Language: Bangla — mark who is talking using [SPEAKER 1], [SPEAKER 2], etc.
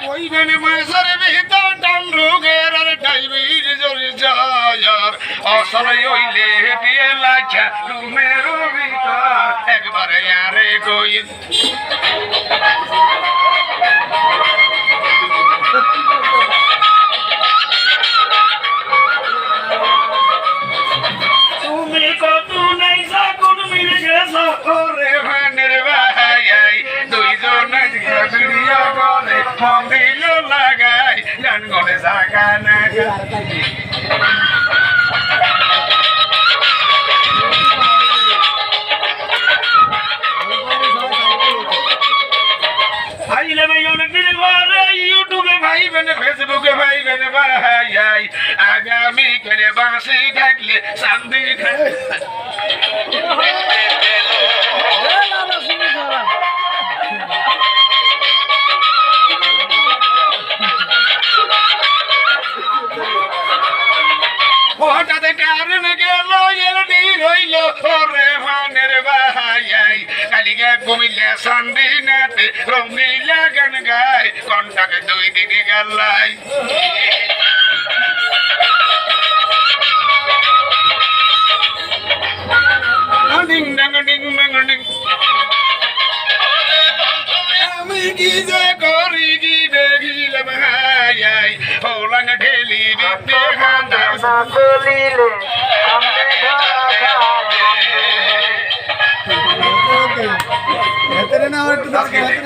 [SPEAKER 1] ওইখানে মাছের ভিতর ডান রোগের আর ডাইবির জোরে যায় আর অসলে হইলে দিয়ে লাগা রুমের ভিতর একবারে আরে কই তুমি কত নাই সাকুন মিলে গেছো ওরে ভানের ভাই দুইজন ভিডিও করে মন্দির লাগাই গান গনে জাগা না আইলে ভাই অনেক দিন পরে ইউটিউবে ভাইবেন ফেসবুকে ভাইবেন ভাই আগামী কেলে বাঁশি ডাকলে চান্দি খাই হঠাৎ কারণ গেল এলডি রইল ওরে ভানের ভাই কালিকে কুমিল্লা সান্দিনাতে রঙিলা গান গায় কন্টাকে 2 দিনে গেলাই ডিং ডাং ডিং ডাং ডিং আমি কি যে করি কি দেখিলে ভাই ওলাঙ্গ ঠেলি দিতে হান্দা
[SPEAKER 2] চলিলে সামনে
[SPEAKER 3] ভেতরে না একটু ভেতরে